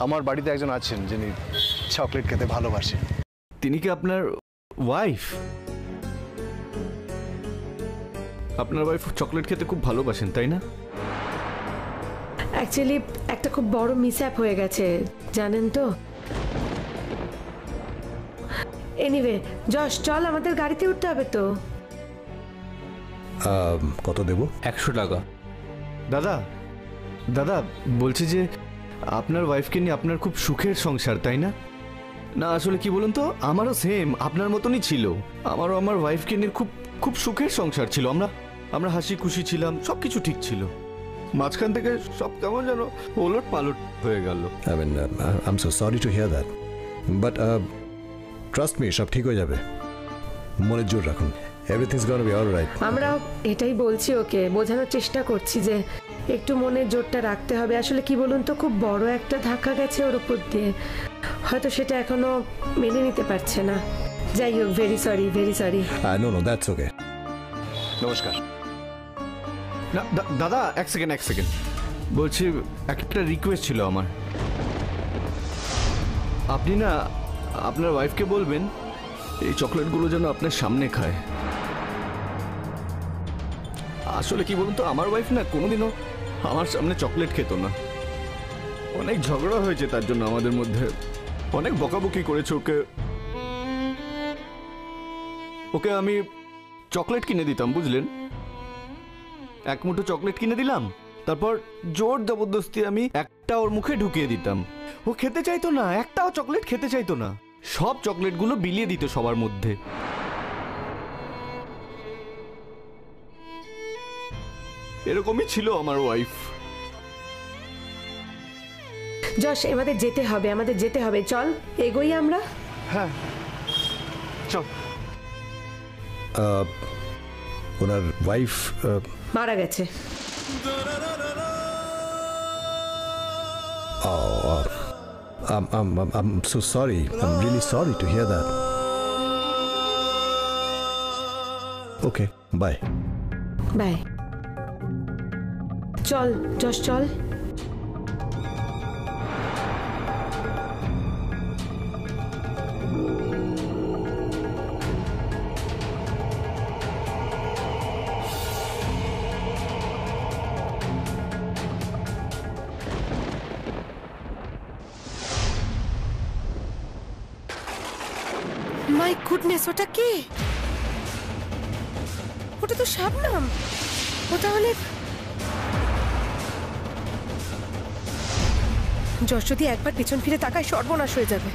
আমার বাড়িতে একজন আছেন যিনি চকলেট খেতে ভালোবাসেন। তিনি কি আপনার ওয়াইফ? আপনার ওয়াইফ চকলেট খেতে খুব ভালোবাসেন, তাই না? অ্যাকচুয়ালি একটা খুব বড় মিসঅ্যাপ হয়ে গেছে, জানেন তো। এনিওয়ে যশ, চল, আমাদের গাড়িতে উঠতে হবে তো। কত দেব? 100 টাকা। দাদা দাদা বলছি যে আপনার ওয়াইফকে নিয়ে আপনার খুব সুখের সংসার, তাই না? না আসলে কি বলুন তো, আমারও সেম আপনার মতনই ছিল। আমারও আমার ওয়াইফকে নিয়ে খুব খুব সুখের সংসার ছিল। আমরা হাসি খুশি ছিলাম, সব কিছু ঠিক ছিল। মাঝখান থেকে সব কেমন যেন ওলট পালট হয়ে গেল। I'm so sorry to hear that. But trust me, সব ঠিক হয়ে যাবে। মনে জোর রাখুন। Everything's gonna be all right. আমরা এটাই বলছি ওকে, বোঝানোর চেষ্টা করছি যে একটু মনের জোরটা রাখতে হবে। আসলে কি বলুন তো, খুব বড় একটা ধাক্কা গেছে ওর উপর দিয়ে, হয়তো সেটা এখনো মেনে নিতে পারছে না। যাই হোক, very sorry, very sorry. No, that's okay. নমস্কার। না দাদা, এক সেকেন্ড বলছি, একটা রিকোয়েস্ট ছিল আমার। আপনি না আপনার ওয়াইফকে বলবেন এই চকলেটগুলো যেন আপনার সামনে খায়। আসলে কি বলুন তো, আমার ওয়াইফ না কোনোদিনও আমার সামনে চকলেট খেত না। অনেক ঝগড়া হয়েছে তার জন্য আমাদের মধ্যে, অনেক বকাবকি করেছে ওকে আমি চকলেট কিনে দিতাম, বুঝলেন? এক মুঠো চকলেট কিনে দিলাম, তারপর জোর জবরদস্তি আমি একটা ওর মুখে ঢুকিয়ে দিতাম। ও খেতে চাইতো না, একটাও চকলেট খেতে চাইতো না, সব চকলেটগুলো বিলিয়ে দিত সবার মধ্যে। এরকমই ছিল আমার ওয়াইফ। যশ, আমাদের যেতে হবে, চল এগোই আমরা। হ্যাঁ চল। ওনার ওয়াইফ মারা গেছে। I'm so sorry. I'm really sorry to hear that. Okay, bye. Bye. চল যশ, চল। মাই গুডনেস, ওটা কে? ওটা তো শাবনাম। ও তাহলে যশ যদি একবার পেছন ফিরে তাকায়, সর্বনাশ হয়ে যাবে।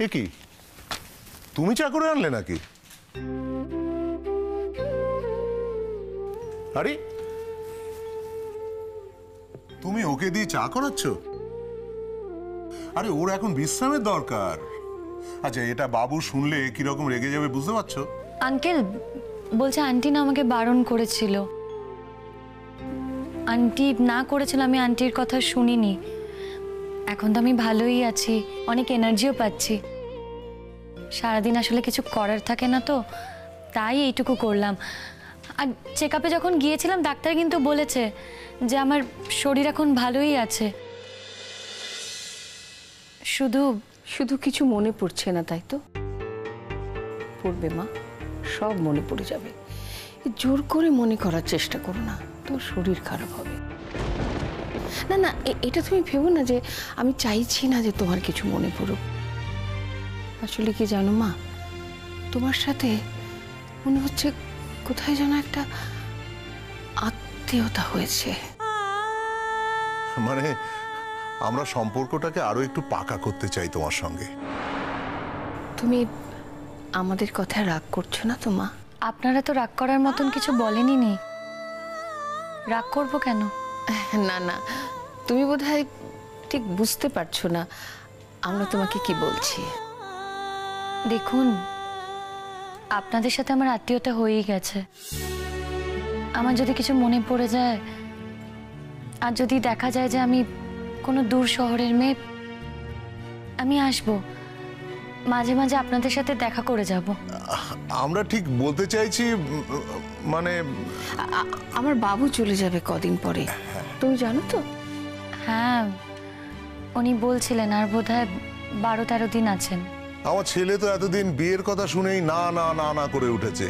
এ কি, তুমি চা করে আনলে নাকি? আরে তুমি ওকে দিয়ে চা করাচ্ছ? আরে ওর এখন বিশ্রামের দরকার। আচ্ছা, এটা বাবু শুনলে কিরকম রেগে যাবে বুঝতে পারছো? আঙ্কেল বলছে আন্টি না আমাকে বারণ করেছিল। আন্টি না করেছিল, আমি আন্টির কথা শুনিনি। এখন তো আমি ভালোই আছি, অনেক এনার্জিও পাচ্ছি। সারাদিন আসলে কিছু করার থাকে না তো, তাই এইটুকু করলাম। আর চেক আপে যখন গিয়েছিলাম, ডাক্তার কিন্তু বলেছে যে আমার শরীর এখন ভালোই আছে। শুধু শুধু কিছু মনে পড়ছে না, তাই তো? পড়বে মা, সব মনে পড়ে যাবে। জোর করে মনে করার চেষ্টা করো না, তোর শরীর খারাপ হবে। না না, এটা তুমি ভেবো না যে আমি চাইছি না যে তোমার কিছু মনে পড়ুক। আসলে কি জানো মা, তোমার সাথে মনে হচ্ছে কোথায় যেন একটা আত্মীয়তা হয়েছে। মানে আমরা সম্পর্কটাকে আরো একটু পাকা করতে চাই তোমার সঙ্গে। তুমি আমাদের কথায় রাগ করছো না তো মা? আপনারা তো রাগ করার মতন কিছু বলেনি নি, রাগ করবো কেন? না না, তুমি বোধহয় ঠিক বুঝতে পারছো না আমরা তোমাকে কি বলছি। দেখুন, আপনাদের সাথে আমার আত্মীয়তা হয়েই গেছে। আমার যদি কিছু মনে পড়ে যায় আর যদি দেখা যায় যে আমি কোনো দূর শহরের মেয়ে, আমি আসবো, মাঝে মাঝে আপনাদের সাথে দেখা করে যাব। আমরা ঠিক বলতে চাইছি মানে আমার বাবু চলে যাবে কদিন পরে, তুমি জানো তো? হ্যাঁ, উনি বলছিলেন আর বোধহয় 12-13 দিন আছেন। আমার ছেলে তো এতদিন বিয়ের কথা শুনেই না না না না করে উঠেছে।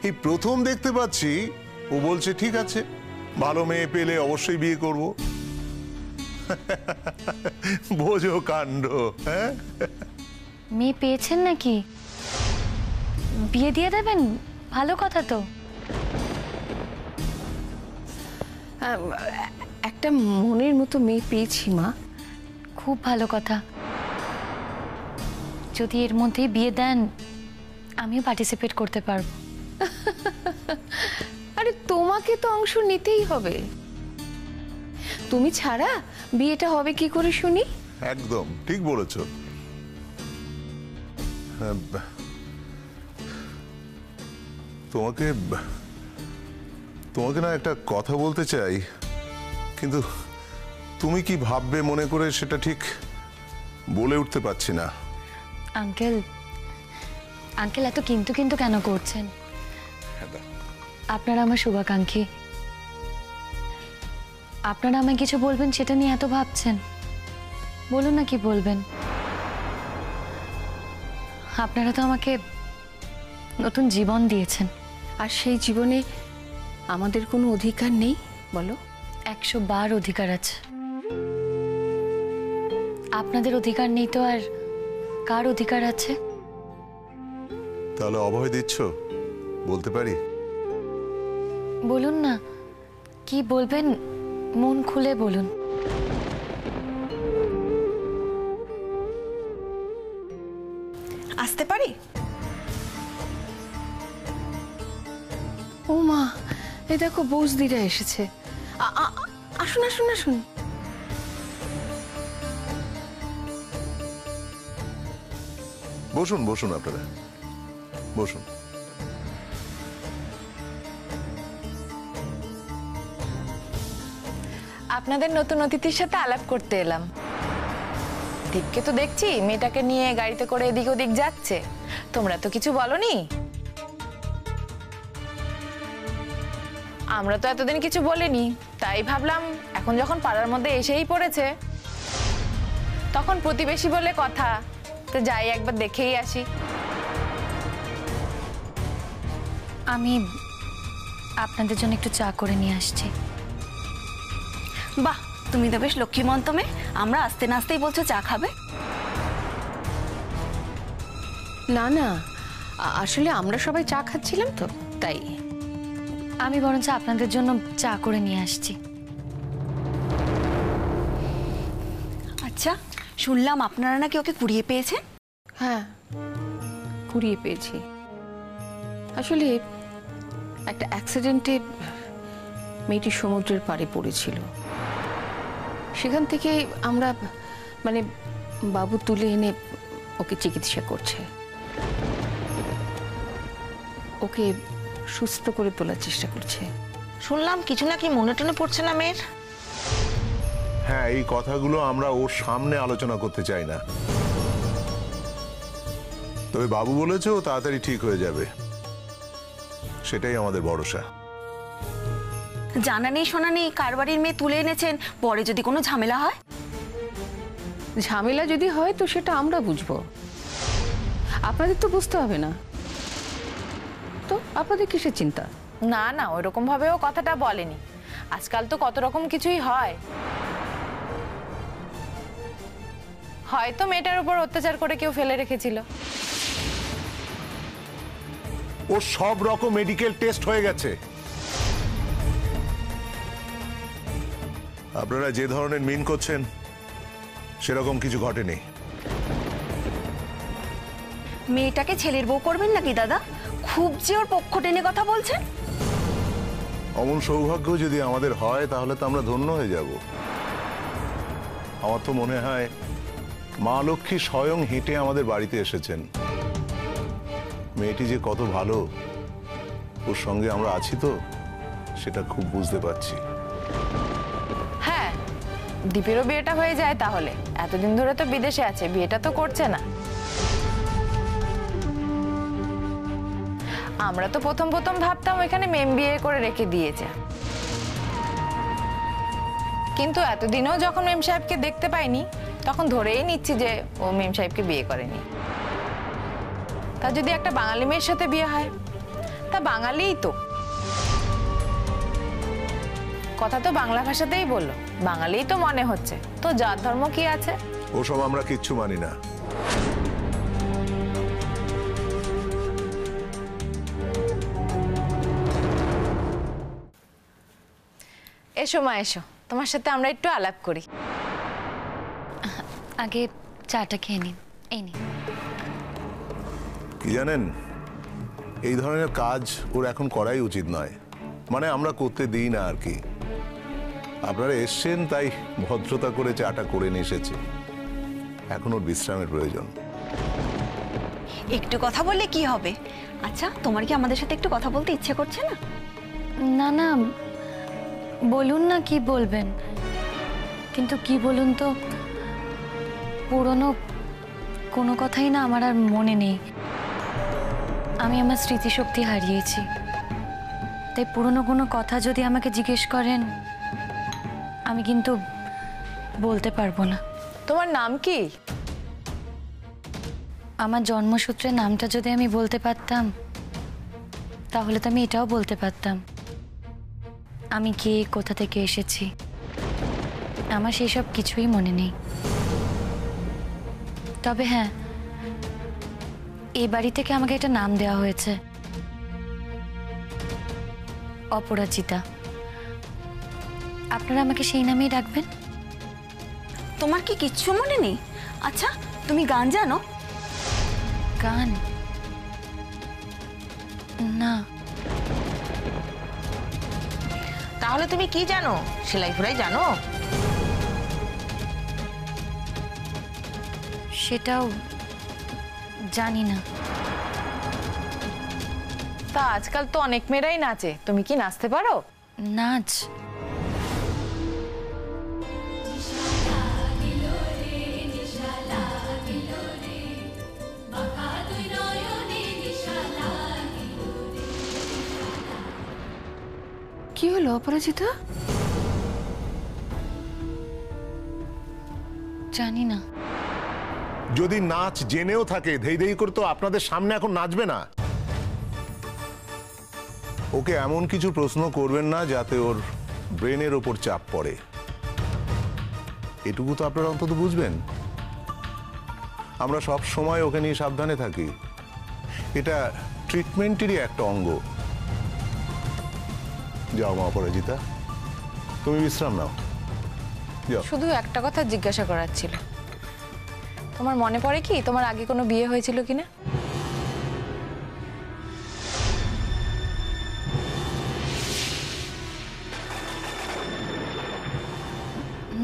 এই প্রথম দেখতে পাচ্ছি ও বলছে ঠিক আছে, ভালো মেয়ে পেলে অবশ্যই বিয়ে করব। বোঝো কাণ্ড। হ্যাঁ, মেয়ে পেয়েছেন নাকি? বিয়ে দিয়ে দেবেন? ভালো কথা তো। একটা মনের মতো মেয়ে পেয়েছি মা। খুব ভালো কথা। যদি এর মধ্যেই বিয়ে দেন আমিও পার্টিসিপেট করতে পারবো। আরে তোমাকে তো অংশ নিতেই হবে, তুমি ছাড়া বিয়েটা হবে কি করে শুনি? একদম ঠিক বলেছ। তোমাকে তোমাকে না একটা কথা বলতে চাই, কিন্তু তুমি কি ভাববে মনে করে সেটা ঠিক বলে উঠতে পারছি না। আঙ্কেল, আঙ্কেল এত কিন্তু কিন্তু কেন করছেন? আপনারা আমার শুভাকাঙ্ক্ষী, আপনারা আমায় কিছু বলবেন সেটা নিয়ে এত ভাবছেন। বলুন না কি বলবেন। আপনারা তো আমাকে নতুন জীবন দিয়েছেন। আর সেই জীবনে আমাদের কোনো অধিকার নেই বলো? 100 বার অধিকার আছে। আপনাদের অধিকার নেই তো আর কার অধিকার আছে? তাহলে অভয় দিচ্ছ? বলতে পারি? বলুন না, কি বলবেন মন খুলে বলুন। আসতে পারি? ও মা, এই দেখো বৌদিরা এসেছে। আসুন আসুন আসুন। বসুন বসুন, আপনারা বসুন। আপনাদের নতুন অতিথির সাথে আলাপ করতে এলাম। দীপকে তো দেখছি মেয়েটাকে নিয়ে গাড়িতে করে এদিক ওদিক যাচ্ছে, তোমরা তো কিছু বলনি। আমরা তো এতদিন কিছু বলিনি, তাই ভাবলাম এখন যখন পাড়ার মধ্যে এসেই পড়েছে তখন প্রতিবেশী বলে কথা, তো যাই একবার দেখেই আসি। আমি আপনাদের জন্য একটু চা করে নিয়ে আসছি। বাহ, তুমি তো বেশ লক্ষ্মীমন্ত মেয়ে। আমরা আসতে না আসতেই বলছো চা খাবে। না না, আসলে আমরা সবাই চা খাচ্ছিলাম তো তাই। আমি বরঞ্চ আপনাদের জন্য চা করে নিয়ে আসছি। আচ্ছা, শুনলাম আপনারা নাকি ওকে কুড়িয়ে পেয়েছেন। হ্যাঁ, কুড়িয়ে পেয়েছি। আসলে একটা অ্যাক্সিডেন্টে মেয়েটি সমুদ্রের পাড়ে পড়েছিল, সেখান থেকে আমরা মানে বাবু তুলে এনে ওকে চিকিৎসা করছে, ওকে সুস্থ করে তোলার চেষ্টা করছে। শুনলাম কিছু নাকি মনে টনে পড়ছে না মেয়ের। হ্যাঁ, এই কথাগুলো আমরা ওর সামনে আলোচনা করতে চাই না, তবে বাবু বলেছে ও তাড়াতাড়ি ঠিক হয়ে যাবে, সেটাই আমাদের ভরসা। জানা নেই শোনা নেই কার বাড়ির মেয়ে তুলে এনেছেন, পরে যদি কোনো ঝামেলা হয়? ঝামেলা যদি হয় তো সেটা আমরা বুঝবো, আপনাদের তো বুঝতে হবে না। তো আপনাদের কিসের চিন্তা? না না, ওইরকম ভাবেও কথাটা বলেনি। আজকাল তো কত রকম কিছুই হয়। হয়তো মেয়েটার উপর অত্যাচার করে কেউ ফেলে রেখেছিল। ওর সব রকম মেডিকেল টেস্ট হয়ে গেছে। আপনারা যে ধরনের মিন করছেন সেরকম কিছু ঘটেনি। মেয়েটাকে ছেলের বউ করবেন নাকি দাদা? খুব যে ওর পক্ষ টেনে কথা বলছেন। অমন সৌভাগ্য যদি আমাদের হয় তাহলে তো আমরা ধন্য হয়ে যাব। আমার তো মনে হয় মা লক্ষ্মী স্বয়ং হেঁটে আমাদের বাড়িতে এসেছেন। মেয়েটি যে কত ভালো ওর সঙ্গে আমরা আছি তো, সেটা খুব বুঝতে পারছি। হ্যাঁ, দীপেরও বিয়েটা হয়ে যায় তাহলে। এতদিন ধরে তো বিদেশে আছে, বিয়েটা তো করছে না। আমরা তো প্রথম প্রথম ভাবতাম এখানে মেম বিয়ে করে রেখে দিয়েছে, কিন্তু এতদিনও যখন মেম সাহেবকে দেখতে পাইনি তখন ধরেই নিচ্ছি যে ও মেম সাহেবকে বিয়ে করেনি। তা যদি একটা বাঙালি মেয়ের সাথে বিয়ে হয়, তা বাঙালিই তো, কথা তো বাংলা ভাষাতেই বললো, বাঙালিই তো মনে হচ্ছে, তো জাত ধর্ম কি আছে? ওসব আমরা কিচ্ছু মানি না। এসো মা, এসো, তোমার সাথে আমরা একটু আলাপ করি। আগে চাটা খেয়ে নিন, এই নিন। কি জানেন, এই ধরনের কাজ ওর এখন করাই উচিত নয়, মানে আমরা করতে দিই না আর কি। আপনারা এসছেন তাই ভদ্রতা করে চাটা করে নিয়ে এসেছি, এখন ওর বিশ্রামের প্রয়োজন। একটু কথা বললে কি হবে? আচ্ছা, তোমার কি আমাদের সাথে একটু কথা বলতে ইচ্ছে করছে না? না না, বলুন না কি বলবেন, কিন্তু কি বলুন তো, পুরনো কোনো কথাই না আমার আর মনে নেই। আমি আমার স্মৃতিশক্তি হারিয়েছি, তাই পুরনো কোনো কথা যদি আমাকে জিজ্ঞেস করেন আমি কিন্তু বলতে পারবো না। তোমার নাম কি? আমার জন্মসূত্রে নামটা যদি আমি বলতে পারতাম তাহলে তো আমি এটাও বলতে পারতাম আমি কে, কোথা থেকে এসেছি। আমার সেই সব কিছুই মনে নেই। তবে হ্যাঁ, এই বাড়ি থেকে আমাকে একটা নাম দেওয়া হয়েছে, অপরাজিতা। আপনারা আমাকে সেই নামেই ডাকবেন। তোমার কি কিচ্ছু মনে নেই? আচ্ছা, তুমি গান জানো? গান? না। তাহলে তুমি কি জানো? সেলাই ফেলাই জানো? সেটাও জানি না। তা আজকাল তো অনেক মেয়েরাই নাচে, তুমি কি নাচতে পারো? নাচ? কি হলো অপরাজিতা? জানি না। যদি নাচ জেনেও থাকে, ধেই ধেই করে তো আপনাদের সামনে এখন নাচবে না। ওকে এমন কিছু প্রশ্ন করবেন না যাতে ওর ব্রেনের ওপর চাপ পড়ে, এটুকু তো আপনারা অন্তত বুঝবেন। আমরা সব সময় ওকে নিয়ে সাবধানে থাকি, এটা ট্রিটমেন্টেরই একটা অঙ্গ। যাও মা অপরাজিতা, তুমি বিশ্রাম নাও, যাও। শুধু একটা কথা জিজ্ঞাসা করার ছিল, তোমার মনে পড়ে কি তোমার আগে কোনো বিয়ে হয়েছিল কিনা?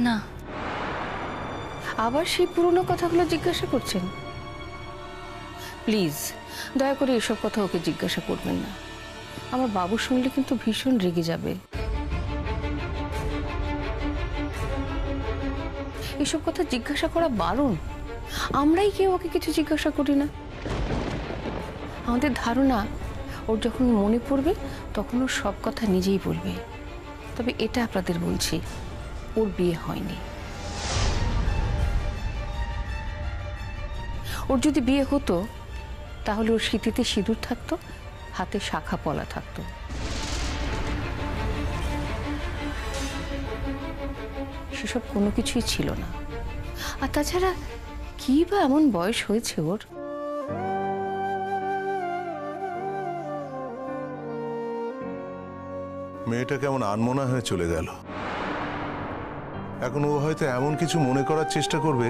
না। আবার সেই পুরনো কথাগুলো জিজ্ঞাসা করছেন? প্লিজ দয়া করে এসব কথা ওকে জিজ্ঞাসা করবেন না, আমার বাবু শুনলে কিন্তু ভীষণ রেগে যাবে। এসব কথা জিজ্ঞাসা করা বারণ, আমরাই কেউ ওকে কিছু জিজ্ঞাসা করি না। আমাদের ধারণা ওর যখন মনে পড়বে তখন ওর সব কথা নিজেই বলবে। তবে এটা আপনাদের বলছি, ওর বিয়ে হয়নি। ওর যদি বিয়ে হতো তাহলে ওর স্মৃতিতে সিঁদুর থাকতো, হাতে শাখা পলা থাকতো। সেসব কোনো কিছুই ছিল না। আর তাছাড়া কি বা এমন বয়স হয়েছে ওর? মেয়েটা কেমন আনমনা হয়ে চলে গেল। এখন ও হয়তো এমন কিছু মনে করার চেষ্টা করবে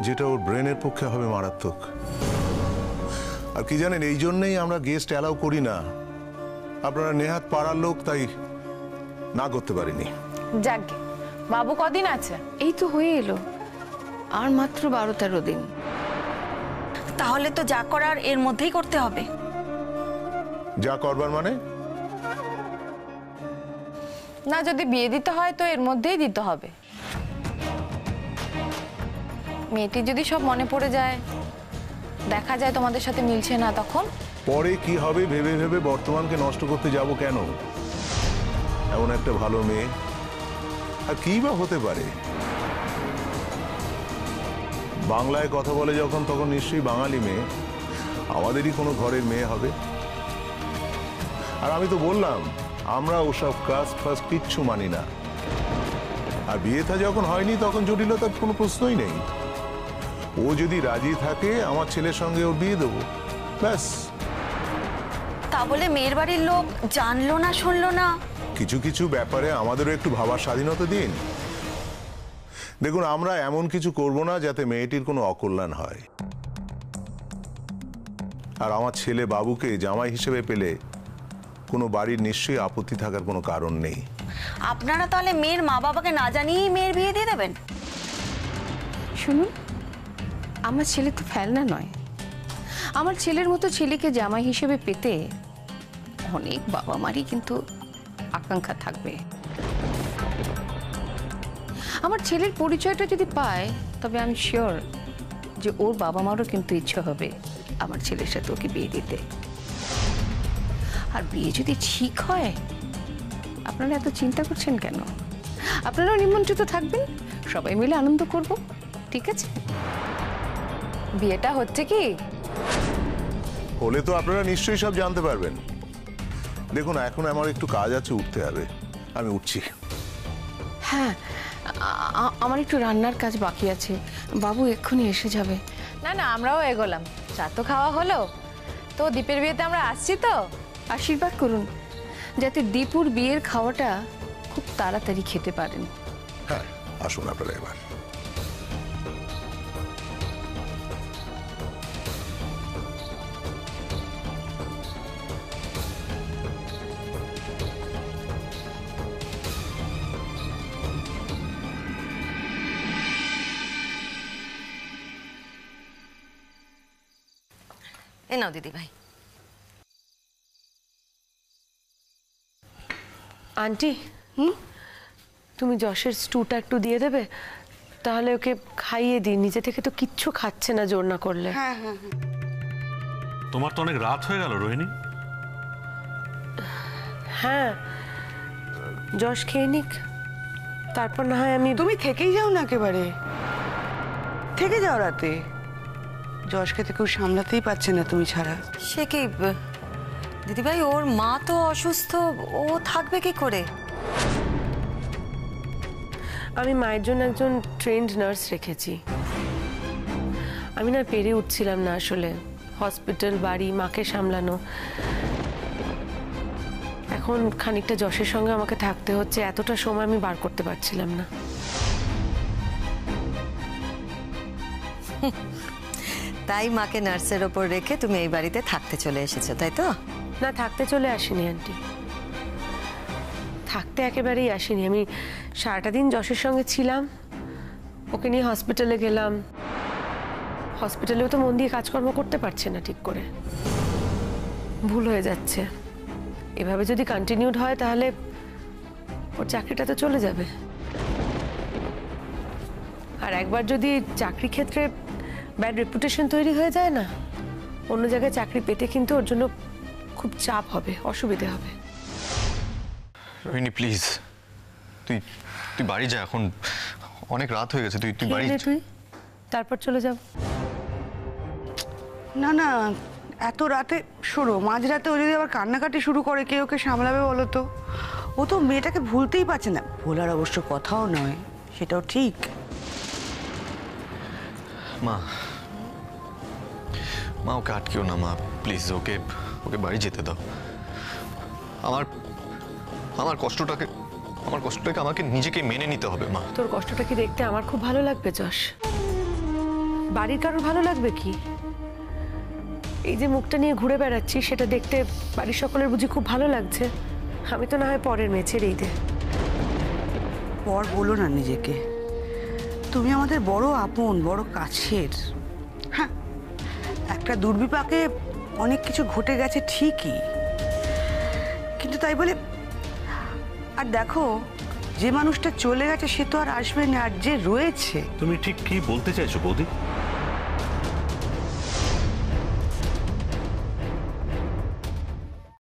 যেটা ওর ব্রেনের পক্ষে হবে মারাত্মক। আর কি জানেন, এই জন্যই আমরা গেস্ট অ্যালাউ করি না। আপনারা নেহাত পাড়ার লোক, তাই না করতে পারিনি। যাকগে, বাবু কদিন আছে? এই তো হয়ে এলো, আর মাত্র 12-13 দিন। তাহলে তো যা করার এর মধ্যেই করতে হবে। যা করবার মানে? না, যদি বিয়ে দিতে হয় তো এর মধ্যেই দিতে হবে। মেয়েটির যদি সব মনে পড়ে যায়, দেখা যায় তোমাদের সাথে মিলছে না, তখন পরে কি হবে ভেবে ভেবে বর্তমানকে নষ্ট করতে যাব কেন? এমন একটা ভালো মেয়ে, আর কি বা হতে পারে? বাংলায় কথা বলে যখন, তখন নিশ্চয়ই বাঙালি মেয়ে, আমাদেরই কোনো ঘরের মেয়ে হবে। আর আমি তো বললাম, আমরা ওসব কাস্ট ফাস্ট কিচ্ছু মানি না। আর বিয়েটা যখন হয়নি তখন জটিলতার কোনো প্রশ্নই নেই। ও যদি রাজি থাকে আমার ছেলের সঙ্গে ওর বিয়ে দেবো, ব্যাস। তা বলে মেয়ের বাড়ির লোক জানলো না, শুনলো না? কিছু কিছু ব্যাপারে আমাদেরও একটু ভাবার স্বাধীনতা দিন। দেখুন, আমরা এমন কিছু করব না যাতে মেয়েটির কোনো অকল্যাণ হয়। আর আমার ছেলে বাবুকে জামাই হিসেবে পেলে কোনো বাড়ির নিশ্চয়ই আপত্তি থাকার কোনো কারণ নেই। আপনারা তাহলে মেয়ের মা বাবাকে না জানিয়েই মেয়ের বিয়ে দিয়ে দেবেন? শুনুন, আমার ছেলে তো ফেলনা নয়। আমার ছেলের মতো ছেলেকে জামাই হিসেবে পেতে অনেক বাবা মারই কিন্তু আকাঙ্ক্ষা থাকবে। আমার ছেলের পরিচয়টা যদি পায়, তবে আমি শিওর যে ওর বাবা মারও কিন্তু ইচ্ছে হবে আমার ছেলের সাথে ওকে বিয়ে দিতে। আর বিয়ে যদি ঠিক হয়, আপনারা এত চিন্তা করছেন কেন? আপনারাও নিমন্ত্রিত থাকবেন, সবাই মিলে আনন্দ করব, ঠিক আছে? বিয়েটা হচ্ছে কি? হলে তো আপনারা নিশ্চয়ই সব জানতে পারবেন। দেখুন, এখন আমার একটু কাজ আছে, উঠতে হবে, আমি উঠছি। হ্যাঁ, আমার একটু রান্নার কাজ বাকি আছে, বাবু এক্ষুনি এসে যাবে। না না, আমরাও এগোলাম, চা তো খাওয়া হলো, তো দীপের বিয়েতে আমরা আসছি তো। আশীর্বাদ করুন যাতে দীপুর বিয়ের খাওয়াটা খুব তাড়াতাড়ি খেতে পারেন। হ্যাঁ, আসুন আপনারা এবার। এ নাও দিদি ভাই। আন্টি, তুমি যশের স্টুটা একটু দিয়ে দেবে? তাহলে ওকে খাইয়ে দিই, নিজে থেকে তো কিচ্ছু খাচ্ছে না জোর না করলে। হ্যাঁ হ্যাঁ হ্যাঁ। তোমার তো অনেক রাত হয়ে গেল রোহিণী। হ্যাঁ, যশ খেয়ে নিক, তারপর না হয় আমি। তুমি থেকেই যাও না, একেবারে থেকে যাও রাতে। যশকে তো কেউ সামলাতেই পারছে না তুমি ছাড়া। সে কি দিদিভাই, ওর মা তো অসুস্থ, ও থাকবে কি করে? আমি মায়ের জন্য একজন ট্রেন্ড নার্স রেখেছি। আমি না পেরে উঠছিলাম না আসলে, হসপিটাল, বাড়ি, মাকে সামলানো। এখন খানিকটা যশের সঙ্গে আমাকে থাকতে হচ্ছে, এতটা সময় আমি বার করতে পারছিলাম না। তাই মাকে নার্সের ওপর রেখে তুমি এই বাড়িতে থাকতে চলে এসেছো, তাই তো? না, থাকতে চলে আসিনি আন্টি, থাকতে একেবারেই আসিনি। আমি সারাটা দিন যশের সঙ্গে ছিলাম, ওকে নিয়ে হসপিটালে গেলাম। হসপিটালেও তো মন দিয়ে কাজকর্ম করতে পারছে না ঠিক করে, ভুল হয়ে যাচ্ছে। এভাবে যদি কন্টিনিউড হয় তাহলে ওর চাকরিটা তো চলে যাবে। আর একবার যদি চাকরি ক্ষেত্রে ব্যাড রেপুটেশন তৈরি হয়ে যায় না, অন্য জায়গায় চাকরি পেতে কিন্তু ওর জন্য খুব চাপ হবে, অসুবিধে হবে। রোহিণী প্লিজ, তুই তুই বাড়ি যা, এখন অনেক রাত হয়ে গেছে। তুই বাড়ি খেয়ে নে তুই, তারপর চলে যাব। না না, এত রাতে শোনো, মাঝরাতে ও যদি আবার কান্নাকাটি শুরু করে, কে ওকে সামলাবে বলো তো? ও তো মেয়েটাকে ভুলতেই পারছে না। ভোলার অবশ্য কথাও নয়, সেটাও ঠিক। মা, মা ওকে আটকেও না মা, প্লিজ ওকে ওকে বাড়ি যেতে দাও। আমার কষ্টটাকে আমাকে নিজেকে মেনে নিতে হবে মা। তোর কষ্টটা কি দেখতে আমার খুব ভালো লাগবে যশ? বাড়ির কারোর ভালো লাগবে কি? এই যে মুখটা নিয়ে ঘুরে বেড়াচ্ছি, সেটা দেখতে বাড়ির সকলের বুঝি খুব ভালো লাগছে? আমি তো না হয় পরের মেয়ে, ছেড়েই দে। পর বলো না নিজেকে, তুমি আমাদের বড় আপন, বড় কাছের। হ্যাঁ, একটা দুর্বিপাকে অনেক কিছু ঘটে গেছে ঠিকই, তাই বলে। আর দেখো, যে মানুষটা চলে গেছে সে তো আর আসবে না, আর যে রয়েছে। তুমি ঠিক কি বলতে চাইছো বৌদি?